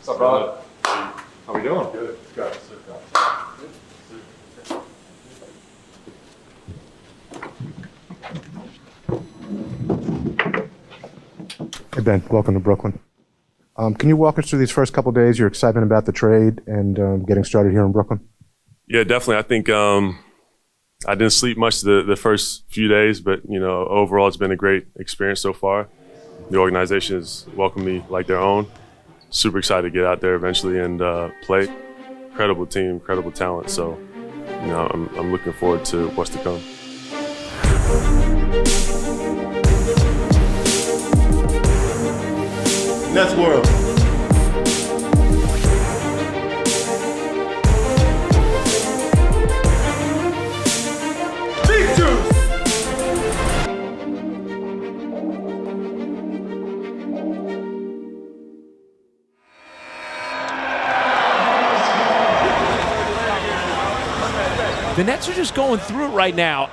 What's up, brother? How we doing? Good. Good. Hey, Ben. Welcome to Brooklyn. Can you walk us through these first couple of days, your excitement about the trade and getting started here in Brooklyn? Yeah, definitely. I think I didn't sleep much the first few days, but, overall it's been a great experience so far. The organization has welcomed me like their own. Super excited to get out there eventually and play. Incredible team, incredible talent. So, I'm looking forward to what's to come. Nets world. Big juice. The Nets are just going through it right now.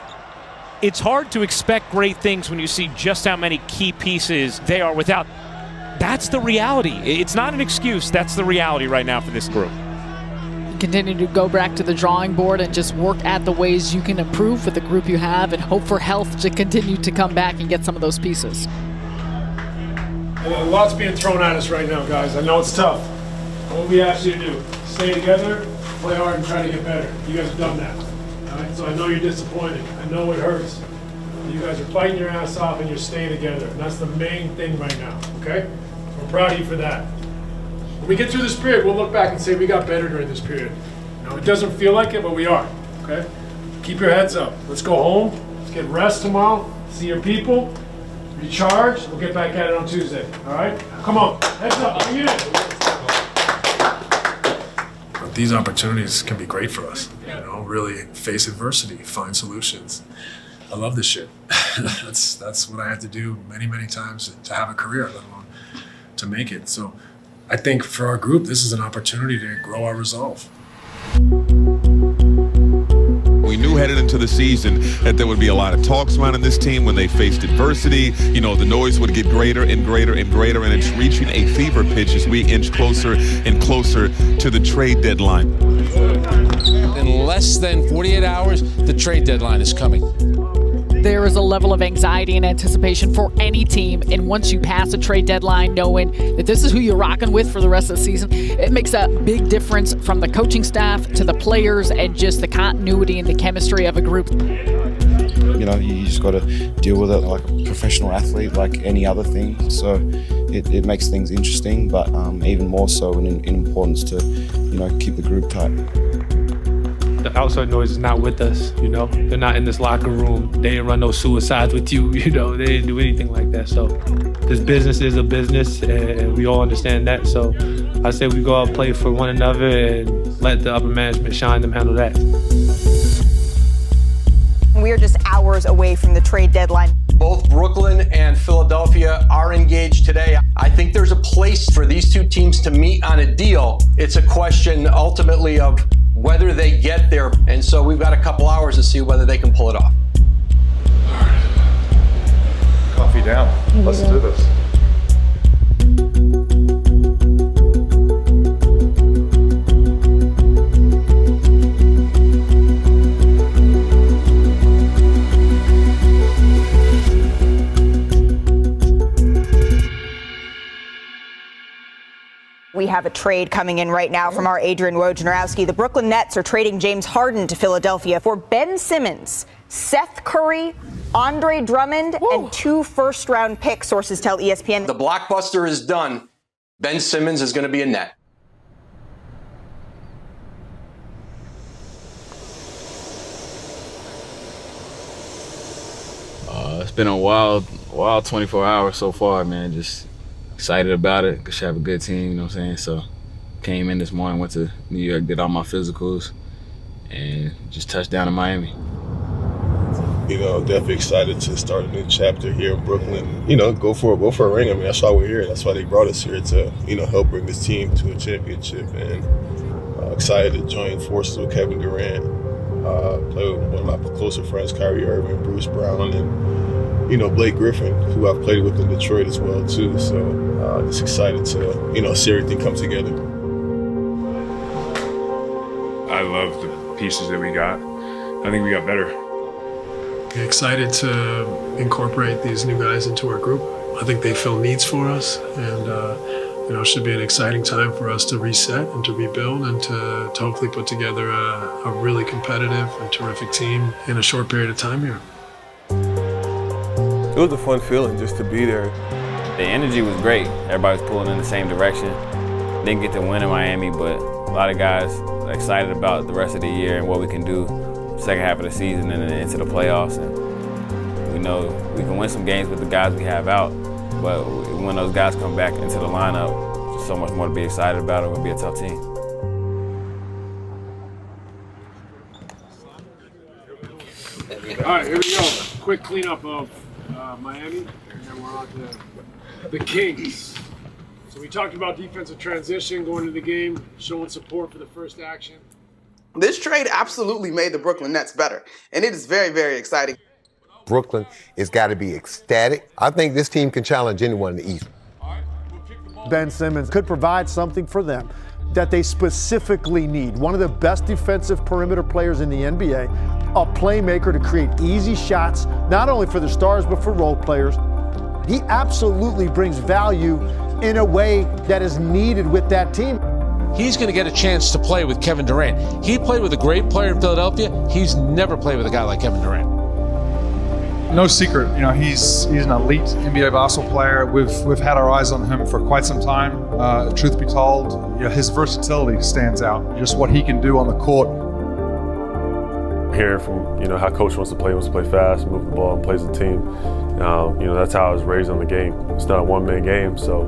It's hard to expect great things when you see just how many key pieces they are without. That's the reality. It's not an excuse. That's the reality right now for this group. Continue to go back to the drawing board and just work at the ways you can improve with the group you have and hope for health to continue to come back and get some of those pieces. A lot's being thrown at us right now, guys. I know it's tough. What we ask you to do, stay together, play hard, and try to get better. You guys have done that. All right? So I know you're disappointed. I know it hurts. You guys are fighting your ass off and you're staying together. And that's the main thing right now, okay? We're proud of you for that. When we get through this period, we'll look back and say we got better during this period. It doesn't feel like it, but we are, okay? Keep your heads up. Let's go home. Let's get rest tomorrow. See your people. Recharge. We'll get back at it on Tuesday, all right? Come on. Heads up. Bring it in. These opportunities can be great for us. Really face adversity, find solutions. I love this shit. That's what I had to do many, many times to have a career, let alone to make it. So I think for our group, this is an opportunity to grow our resolve. We knew headed into the season that there would be a lot of talks surrounding this team when they faced adversity. The noise would get greater and greater and greater, and it's reaching a fever pitch as we inch closer and closer to the trade deadline. In less than 48 hours, the trade deadline is coming. There is a level of anxiety and anticipation for any team, and once you pass a trade deadline knowing that this is who you're rocking with for the rest of the season, it makes a big difference from the coaching staff to the players and just the continuity and the chemistry of a group. You just got to deal with it like a professional athlete, like any other thing. So it makes things interesting, but even more so in importance to, keep the group tight. The outside noise is not with us, They're not in this locker room. They didn't run no suicides with you, They didn't do anything like that. So this business is a business, and we all understand that. So I say we go out and play for one another and let the upper management shine them handle that. We are just hours away from the trade deadline. Both Brooklyn and Philadelphia are engaged today. I think there's a place for these two teams to meet on a deal. It's a question ultimately of whether they get there. And so we've got a couple hours to see whether they can pull it off. Coffee down. Let's do this. We have a trade coming in right now from our Adrian Wojnarowski. The Brooklyn Nets are trading James Harden to Philadelphia for Ben Simmons, Seth Curry, Andre Drummond, and 2 first-round picks, sources tell ESPN. The blockbuster is done. Ben Simmons is going to be a Net. It's been a wild 24 hours so far, man. Just excited about it. Should have a good team, you know what I'm saying? So came in this morning, went to New York, did all my physicals, and just touched down in Miami. Definitely excited to start a new chapter here in Brooklyn. Go for a ring. I mean, that's why we're here. That's why they brought us here to, help bring this team to a championship. And excited to join forces with Kevin Durant, play with one of my closer friends, Kyrie Irving, Bruce Brown, and Blake Griffin, who I've played with in Detroit as well too. So just excited to, see everything come together. I love the pieces that we got. I think we got better. Excited to incorporate these new guys into our group. I think they fill needs for us, and it should be an exciting time for us to reset and to rebuild and to hopefully put together a really competitive and terrific team in a short period of time here. It was a fun feeling just to be there. The energy was great. Everybody was pulling in the same direction. Didn't get to win in Miami, but a lot of guys are excited about the rest of the year and what we can do second half of the season and then into the playoffs. And we know we can win some games with the guys we have out, but when those guys come back into the lineup, there's so much more to be excited about. It will be a tough team. All right, here we go. Quick cleanup of Miami, and then we're on to the Kings. So we talked about defensive transition, going into the game, showing support for the first action. This trade absolutely made the Brooklyn Nets better, and it is very, very exciting. Brooklyn has got to be ecstatic. I think this team can challenge anyone in the East. Ben Simmons could provide something for them that they specifically need. One of the best defensive perimeter players in the NBA, a playmaker to create easy shots, not only for the stars, but for role players. He absolutely brings value in a way that is needed with that team. He's going to get a chance to play with Kevin Durant. He played with a great player in Philadelphia. He's never played with a guy like Kevin Durant. No secret, he's an elite NBA basketball player. We've had our eyes on him for quite some time. Truth be told, his versatility stands out. Just what he can do on the court. Hearing from how coach wants to play fast, move the ball, and plays the team. That's how I was raised on the game. It's not a one-man game, so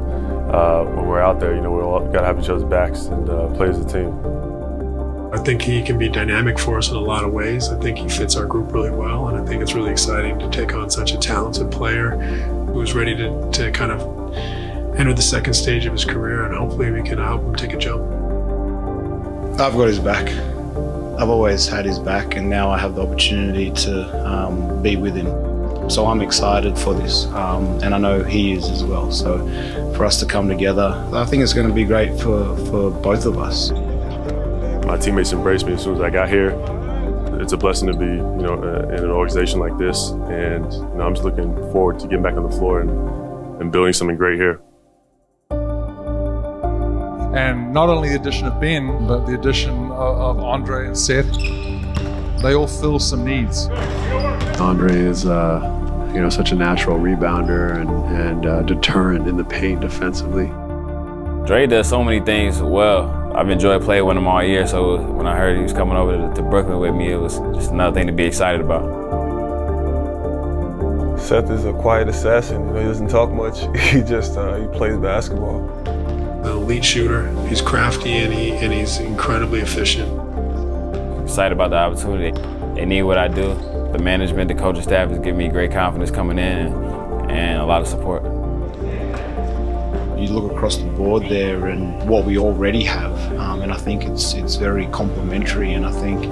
when we're out there, we all got to have each other's backs and play as a team. I think he can be dynamic for us in a lot of ways. I think he fits our group really well, and I think it's really exciting to take on such a talented player who's ready to kind of enter the second stage of his career, and hopefully we can help him take a jump. I've got his back. I've always had his back, and now I have the opportunity to be with him. So I'm excited for this, and I know he is as well. So for us to come together, I think it's going to be great for both of us. My teammates embraced me as soon as I got here. It's a blessing to be, in an organization like this, and I'm just looking forward to getting back on the floor and building something great here. And not only the addition of Ben, but the addition of Andre and Seth, they all fill some needs. Andre is, such a natural rebounder and deterrent in the paint defensively. Dre does so many things well. I've enjoyed playing with him all year, so when I heard he was coming over to Brooklyn with me, it was just another thing to be excited about. Seth is a quiet assassin. He doesn't talk much. He just he plays basketball. An elite shooter. He's crafty and he's incredibly efficient. Excited about the opportunity. They need what I do. The management, the coaching staff is giving me great confidence coming in and a lot of support. You look across the board there and what we already have, and I think it's very complementary, and I think,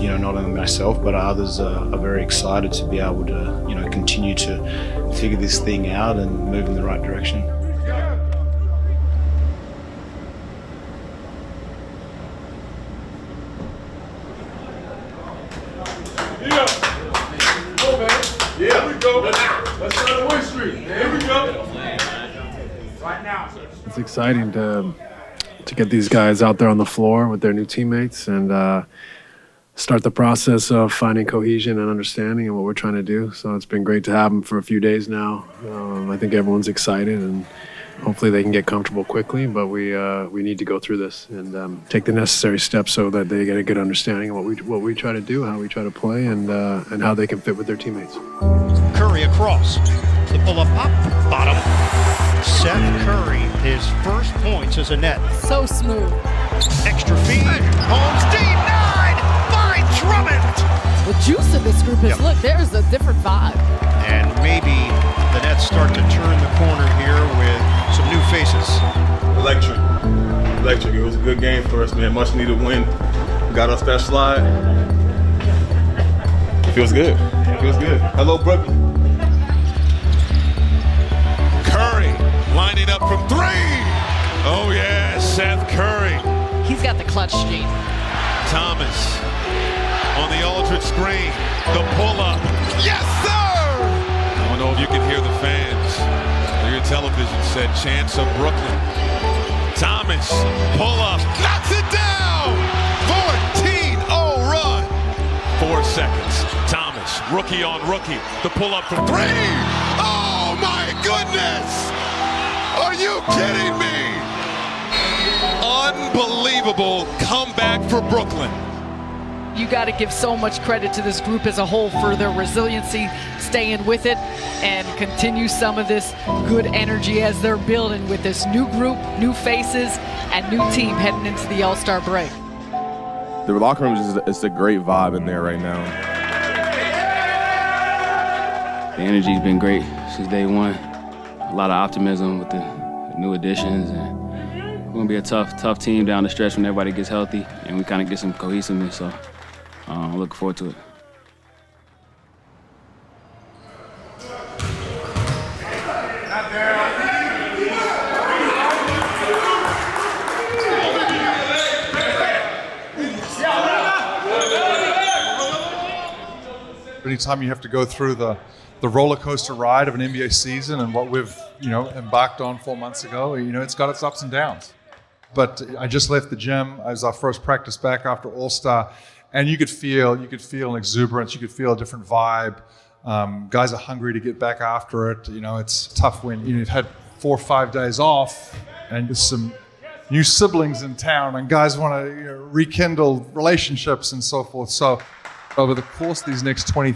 not only myself, but others are very excited to be able to, continue to figure this thing out and move in the right direction. Yeah, here we go. Let's start the win streak. Here we go. It's exciting to get these guys out there on the floor with their new teammates and start the process of finding cohesion and understanding of what we're trying to do. So it's been great to have them for a few days now. I think everyone's excited, and hopefully they can get comfortable quickly, but we need to go through this and take the necessary steps so that they get a good understanding of what we try to do, how we try to play, and how they can fit with their teammates. Curry across. The pull-up up, bottom. Seth Curry, his first points as a net. So smooth. Extra feed. Holmes denied by Drummond. The juice of this group is, look, there's a different vibe. And maybe the Nets start to turn the corner here with some new faces. Electric. It was a good game for us, man. Much needed win. Got us that slide. Feels good. Hello, Brooklyn. Curry lining up up from three. Oh, yeah, Seth Curry. He's got the clutch gene. Thomas on the Aldridge screen. The pull-up. Yes, sir! I don't know if you can hear the fans. Your television said chants of Brooklyn. Thomas, pull-up, knocks it down! 14-0 run. 4 seconds. Thomas, rookie on rookie. The pull-up from three. Oh, my goodness! Are you kidding me? Unbelievable comeback for Brooklyn. You got to give so much credit to this group as a whole for their resiliency, staying with it, and continue some of this good energy as they're building with this new group, new faces, and new team heading into the All-Star break. The locker room is a great vibe in there right now. The energy's been great since day one. A lot of optimism with the new additions, and we're gonna be a tough team down the stretch when everybody gets healthy and we kind of get some cohesiveness. So I'm looking forward to it. Anytime you have to go through the roller coaster ride of an NBA season and what we've embarked on 4 months ago, it's got its ups and downs. But I just left the gym. It was our first practice back after All-Star, and you could feel an exuberance. You could feel a different vibe. Guys are hungry to get back after it. It's tough when you've had 4 or 5 days off, and there's some new siblings in town, and guys want to rekindle relationships and so forth. So over the course of these next 20